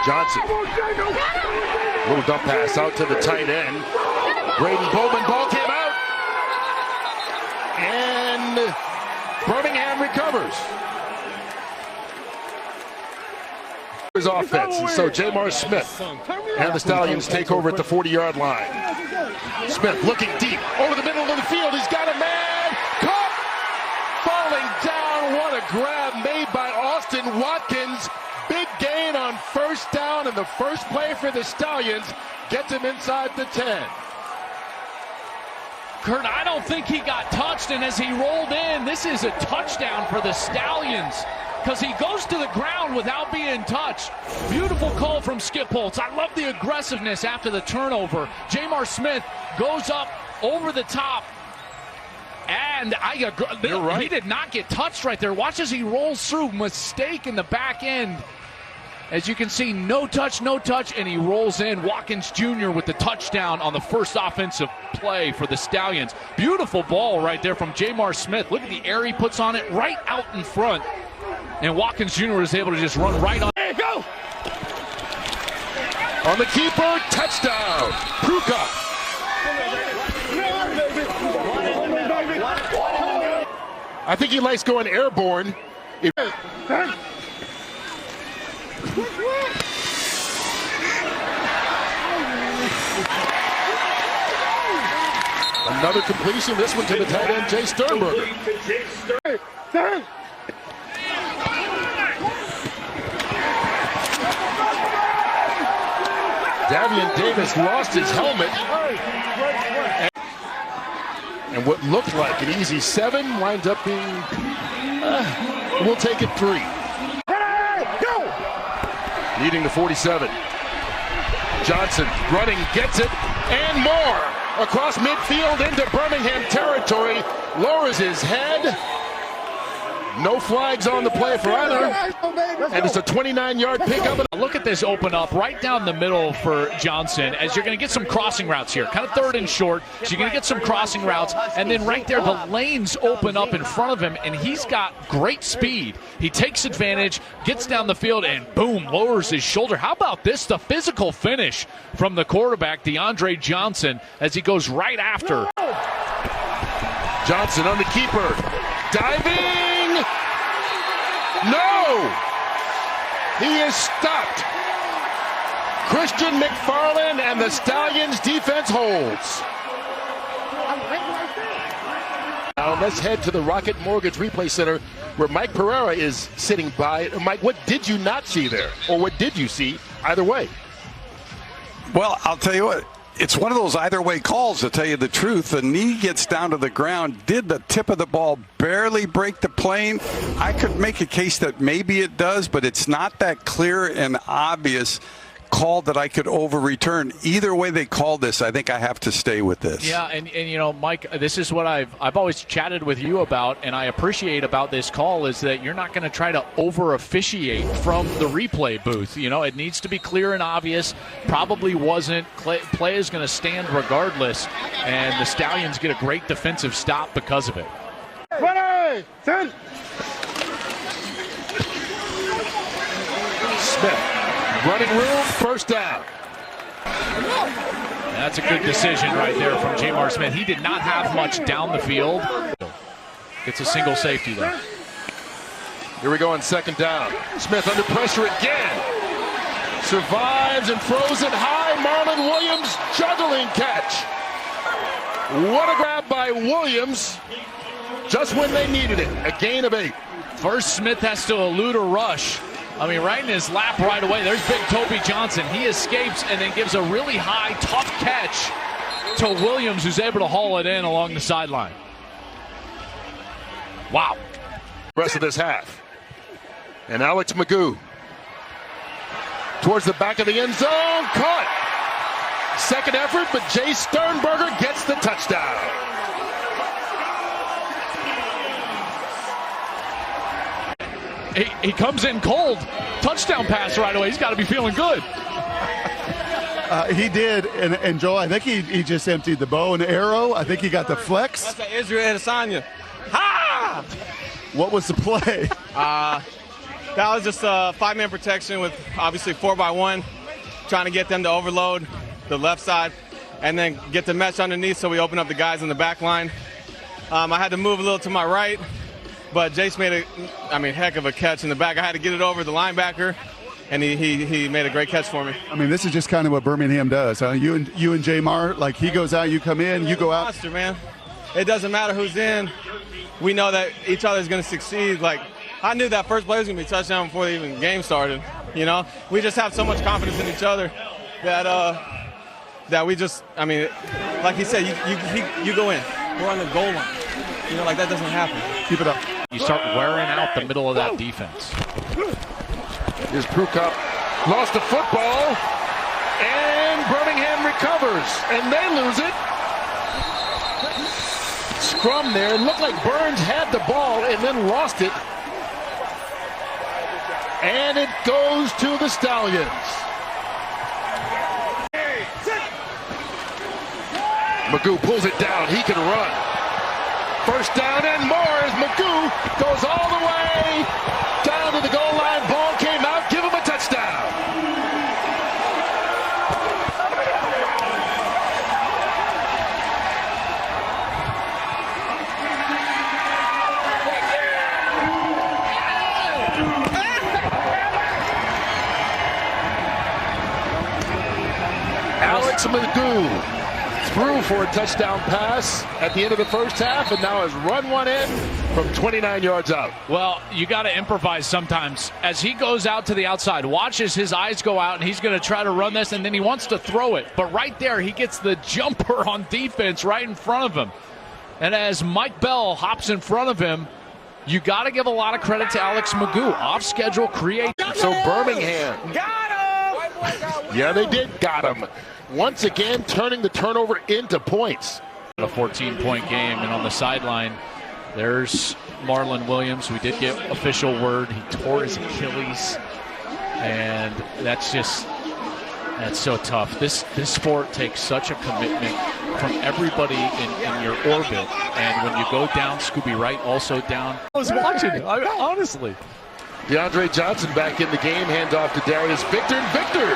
Johnson. Little dump pass out to the tight end. Braden Bowman, ball came out. And Birmingham recovers. His offense. And so Jamar Smith and the Stallions take over at the 40-yard line. Smith looking deep over the middle of the field. He's got a man. Caught. Falling down. What a grab made by Austin Watkins. Big gain on first down, and the first play for the Stallions gets him inside the 10. Kurt, I don't think he got touched, and as he rolled in, this is a touchdown for the Stallions because he goes to the ground without being touched. Beautiful call from Skip Holtz. I love the aggressiveness after the turnover. Jamar Smith goes up over the top, and You're right. He did not get touched right there. Watch as he rolls through. Mistake in the back end. As you can see, no touch, and he rolls in. Watkins Jr. with the touchdown on the first offensive play for the Stallions. Beautiful ball right there from Jamar Smith. Look at the air he puts on it right out in front. And Watkins Jr. is able to just run right on. There you go! On the keeper, touchdown! Kickoff. I think he likes going airborne. Another completion, this one to the tight end, Jay Sternberger. Davian Davis lost his helmet. And what looked like an easy 7 winds up being, we'll take it 3. Leading the 47. Johnson running, gets it, and more. Across midfield into Birmingham territory. Lowers his head. No flags on the play for either. And it's a 29-yard pickup. Look at this open up right down the middle for Johnson as you're going to get some crossing routes here. Kind of third and short. So you're going to get some crossing routes. And then right there, the lanes open up in front of him. And he's got great speed. He takes advantage, gets down the field, and boom, lowers his shoulder. How about this? The physical finish from the quarterback, DeAndre Johnson, as he goes right after. Johnson on the keeper. Diving. No! He is stopped. Christian McFarland and the Stallions defense holds. Now let's head to the Rocket Mortgage Replay Center where Mike Pereira is sitting by. Mike, what did you not see there? Or what did you see either way? Well, I'll tell you what. It's one of those either way calls, to tell you the truth. The knee gets down to the ground. Did the tip of the ball barely break the plane? I could make a case that maybe it does, but it's not that clear and obvious call that I could overreturn. Either way they call this, I think I have to stay with this. Yeah, and you know, Mike, this is what I've always chatted with you about, and I appreciate about this call is that you're not going to try to over-officiate from the replay booth. You know, it needs to be clear and obvious. Probably wasn't. Play is going to stand regardless, and the Stallions get a great defensive stop because of it. 20, 10. Smith. Running room, first down. That's a good decision right there from Jamar Smith. He did not have much down the field. It's a single safety, though. Here we go on second down. Smith under pressure again. Survives and throws it high. Marlon Williams juggling catch. What a grab by Williams just when they needed it. A gain of 8. First, Smith has to elude a rush. I mean, right in his lap right away. There's big Toby Johnson. He escapes and then gives a really high, tough catch to Williams, who's able to haul it in along the sideline. Wow. Rest of this half. And Alex Magoo towards the back of the end zone. Caught. Second effort, but Jay Sternberger gets the touchdown. He comes in cold. Touchdown pass right away. He's got to be feeling good. He did, and Joe, I think he just emptied the bow and arrow. I think he got the flex. That's an Israel Adesanya. Ha! What was the play? That was just a 5-man protection with obviously 4x1, trying to get them to overload the left side and then get the mesh underneath so we open up the guys in the back line. I had to move a little to my right, but Jace made a heck of a catch in the back. I had to get it over the linebacker, and he made a great catch for me. I mean, this is just kind of what Birmingham does. You and Jamar, like he goes out, you come in, you go out. Monster, man. It doesn't matter who's in. We know that each other is going to succeed. Like, I knew that first play was going to be a touchdown before the even game started. You know, we just have so much confidence in each other that we just, I mean, like he said, you go in. We're on the goal line. You know, like that doesn't happen. Keep it up. You start wearing out the middle of that defense. Here's Prukop, lost the football, and Birmingham recovers, and they lose it. Scrum there, looked like Burns had the ball and then lost it. And it goes to the Stallions. Magoo pulls it down, he can run. First down and more as Magoo goes all the way down to the goal line. Ball came out, give him a touchdown. Alex Magoo threw for a touchdown pass at the end of the first half, and now has run one in from 29 yards out. Well, you got to improvise sometimes. As he goes out to the outside, watches his eyes go out, and he's going to try to run this, and then he wants to throw it. But right there, he gets the jumper on defense right in front of him. And as Mike Bell hops in front of him, you got to give a lot of credit to Alex Magoo. Off schedule, create. So Birmingham. Got him! Yeah, they did. Got him. Once again, turning the turnover into points. A 14-point game, and on the sideline, there's Marlon Williams. We did get official word he tore his Achilles, and that's so tough. This sport takes such a commitment from everybody in your orbit, and when you go down, Scooby Wright also down. I was watching, honestly. DeAndre Johnson back in the game, handoff to Darius Victor, and Victor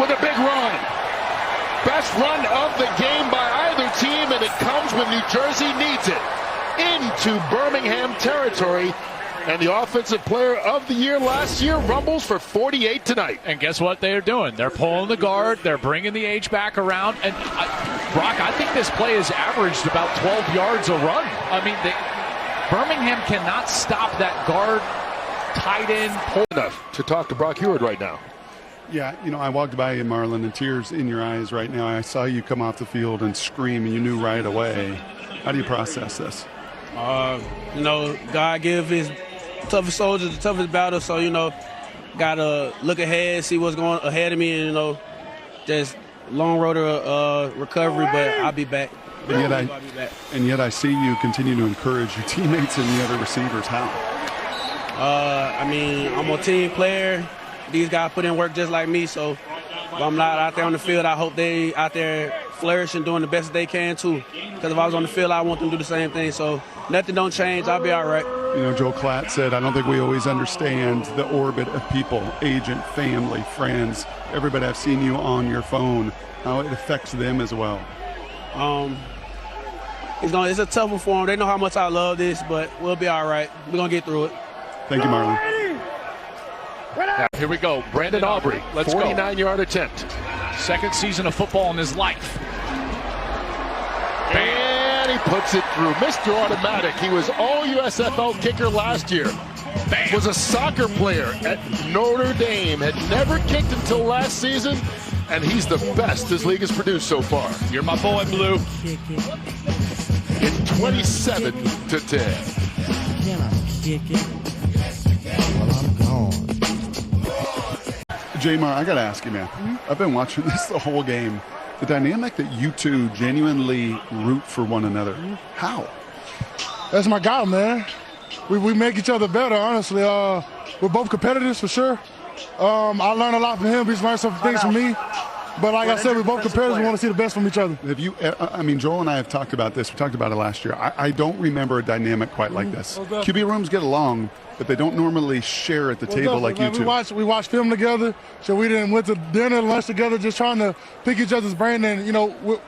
with a big run. Best run of the game by either team, and it comes when New Jersey needs it. Into Birmingham territory, and the offensive player of the year last year rumbles for 48 tonight. And guess what they're doing? They're pulling the guard. They're bringing the H back around. And Brock, I think this play has averaged about 12 yards a run. I mean, Birmingham cannot stop that guard tight end pull. Enough to talk to Brock Heward right now. Yeah, you know, I walked by you, Marlon, and tears in your eyes right now. I saw you come off the field and scream, and you knew right away. How do you process this? You know, God give his toughest soldiers the toughest battle, so, you know, got to look ahead, see what's going ahead of me, and, you know, just long road to recovery, but I'll be back. And yet I see you continue to encourage your teammates and the other receivers. How? I mean, I'm a team player. These guys put in work just like me, so if I'm not out there on the field, I hope they out there flourishing, doing the best they can too. Because if I was on the field, I want them to do the same thing. So nothing don't change. I'll be all right. You know, Joe Klatt said, I don't think we always understand the orbit of people, agent, family, friends, everybody. I've seen you on your phone, how it affects them as well. It's a tough one for them. They know how much I love this, but we'll be all right. We're going to get through it. Thank you, Marlon. Now, here we go. Brandon Aubrey, 49-yard attempt. Second season of football in his life. And he puts it through. Mr. Automatic. He was all USFL kicker last year. Bam. Was a soccer player at Notre Dame. Had never kicked until last season. And he's the best this league has produced so far. You're my boy, Blue. It's 27-10. Can I kick it? Well, I'm gone. Jamar, I got to ask you, man. I've been watching this the whole game. The dynamic that you two genuinely root for one another. How? That's my guy, man. We make each other better, honestly. We're both competitors for sure. I learned a lot from him. He's learned some things from me. But like I said, we both competitors. We want to see the best from each other. Have you? I mean, Joel and I have talked about this. We talked about it last year. I don't remember a dynamic quite like this. QB rooms get along, but they don't normally share at the table like you two. We watched film together. So we went to dinner, lunch together, just trying to pick each other's brain. And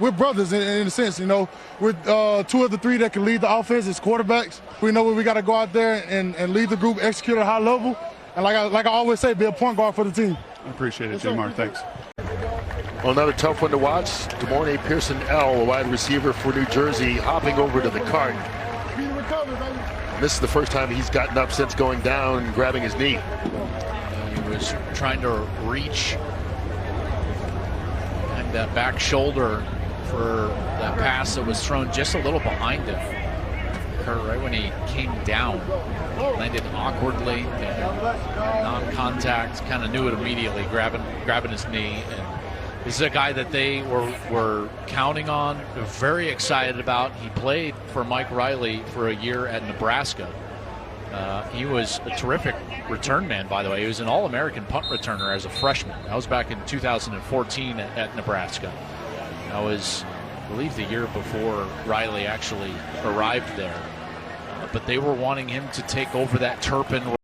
we're brothers in a sense. We're 2 of the 3 that can lead the offense as quarterbacks. We know we got to go out there and lead the group, execute at a high level, and like I always say, be a point guard for the team. I appreciate it, Jamar. Thanks. Well, another tough one to watch. DeMornay Pearson L, a wide receiver for New Jersey, hopping over to the cart. This is the first time he's gotten up since going down and grabbing his knee. He was trying to reach and that back shoulder for that pass that was thrown just a little behind him. Right when he came down, landed awkwardly, non-contact, kind of knew it immediately, grabbing his knee. And this is a guy that they were counting on, very excited about. He played for Mike Riley for a year at Nebraska. He was a terrific return man, by the way. He was an All-American punt returner as a freshman. That was back in 2014 at Nebraska. That was, I believe, the year before Riley actually arrived there. But they were wanting him to take over that Turpin